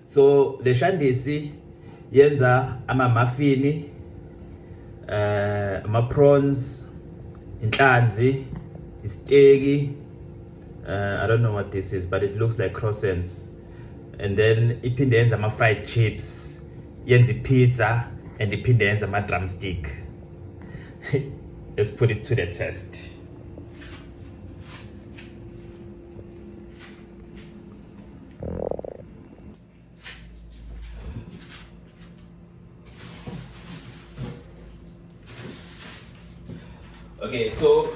So le shandisi yenza ama-muffin, ama-prawns, inhlanzi, isteki. I don't know what this is, but it looks like croissants. And then iphinde yenza ama-fried chips, yenza pizza, and iphinde yenza ama-drumstick. Let's put it to the test. Okay, so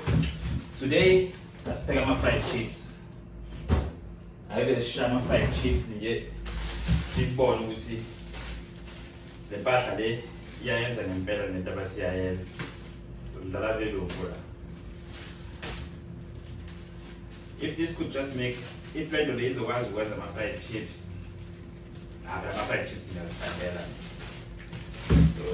today let's pick up my fried chips. I have a shama fried chips in here. Big ball, we see. The pasha de yaens and better than the tabasi yaens. So the lave do for. If this could just make, if I do this, the ones who have my fried chips, I have my fried chips in the padella. So.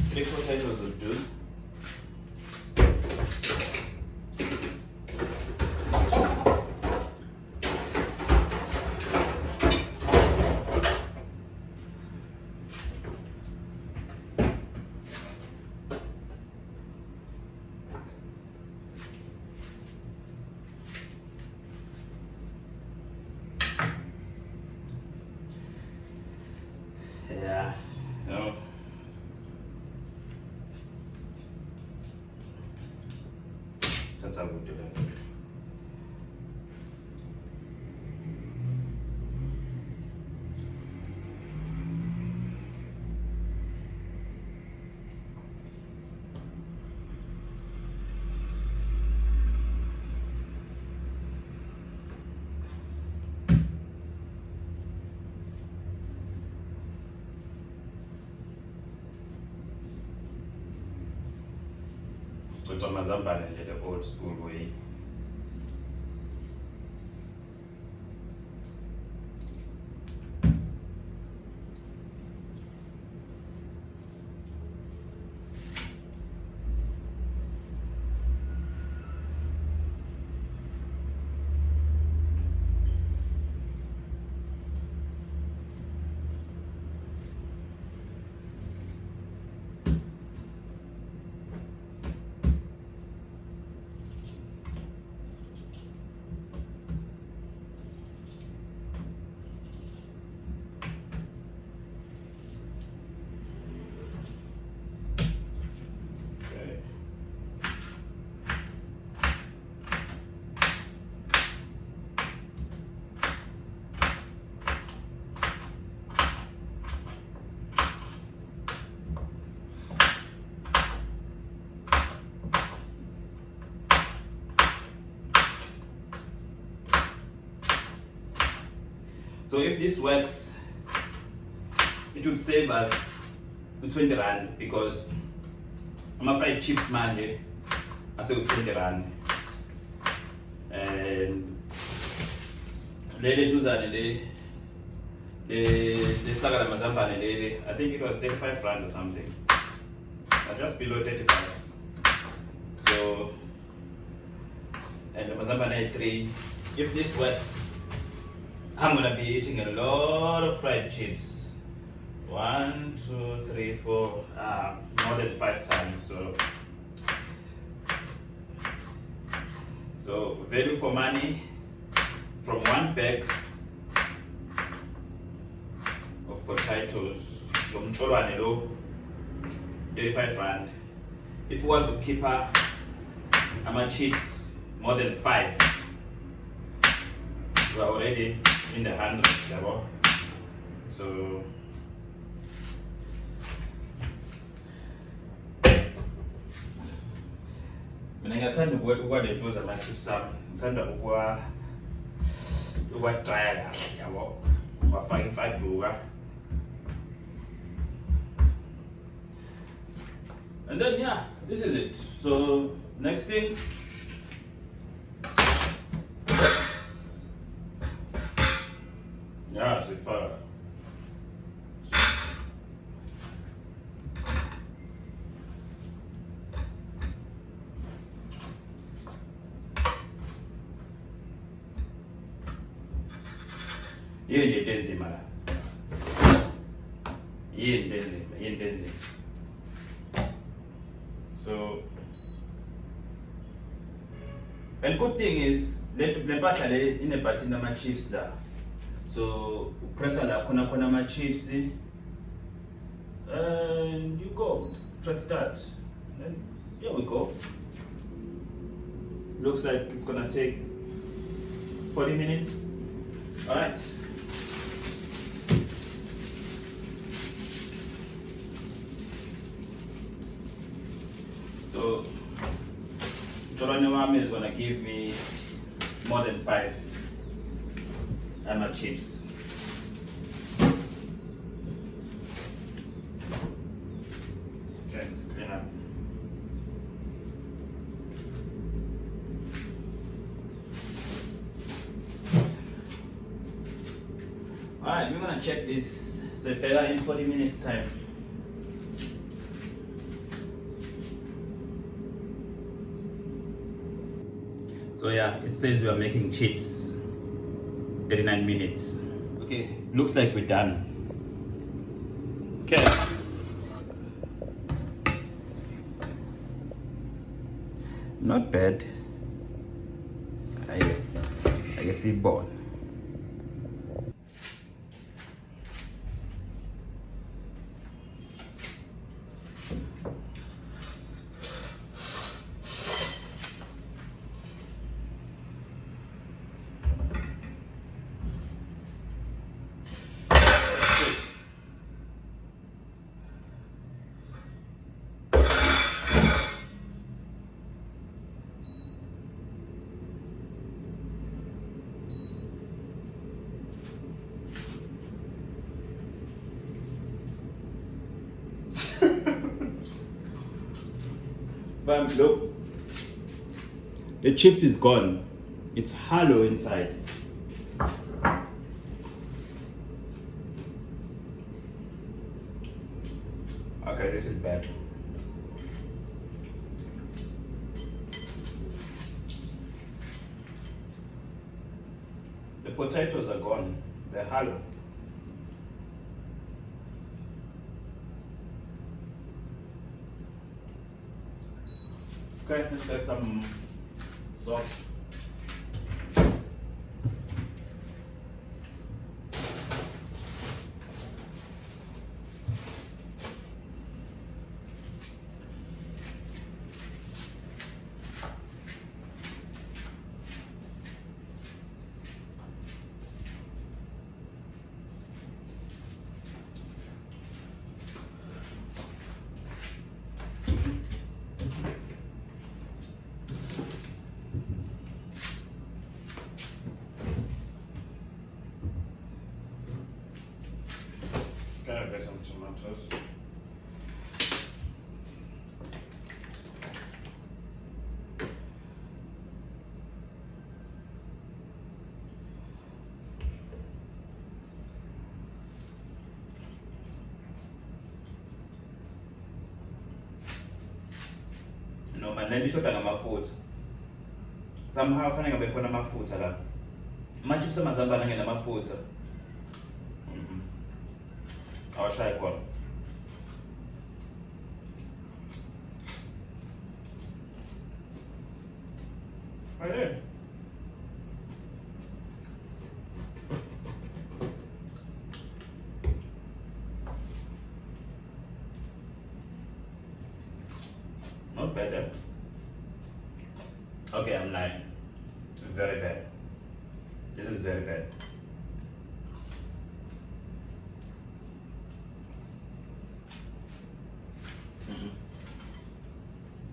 3 potatoes will do. Yeah, no. That's how we do that. Switch on mazambane nje the old school way. So if this works, it would save us 20 rand because I'm afraid chips manje, I say 20 rand. And they do that, they saga the mazambane, I think it was 35 rand or something. Just below 30 bucks. So, and the mazambane 3, if this works, I'm gonna be eating a lot of fried chips. 1, 2, 3, 4, more than 5 times. So value for money from 1 bag of potatoes. 35 rand. If it was to keep my chips more than 5, we're already in the hundreds. So mina ngiyathanda ukwadeluza ama-chips ami, ngithanda ukwadraya kahle yabo, wafaka imfaduka. And then yeah, this is it. So next thing, yeah, so far. Hiyo nje tenzima la. Hiyo tenzima. So, and good thing is, let mpahla le inebhathini lama chips la. So, press la khona ma chips and you go. Press start. And here we go. Looks like it's gonna take 40 minutes. All right. So, Jolani is gonna give me more than 5 chips. Okay, let's clean up. Alright, we're gonna check this. So if they're in 40 minutes time. So yeah, it says we are making chips. 39 minutes. Okay, looks like we're done. Okay. Not bad. I can see bored. But look, the chip is gone. It's hollow inside. Okay, this is bad. The potatoes are gone. They're hollow. Okay, let's get some sauce. Gotta get some tomatoes. No, man, nendishoda ngamafutha. Somehow fanele ngabe khona amafutha la. Ama-chips amazambane ngenamafutha. I'll try one. Right there. Not bad, eh? Okay, I'm lying. Very bad. This is very bad.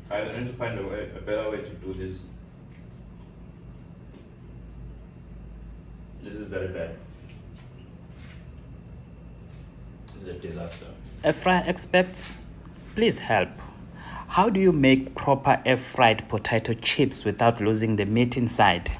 I need to find a better way to do this. This is very bad. This is a disaster. Air fryer experts, please help. How do you make proper air fried potato chips without losing the meat inside?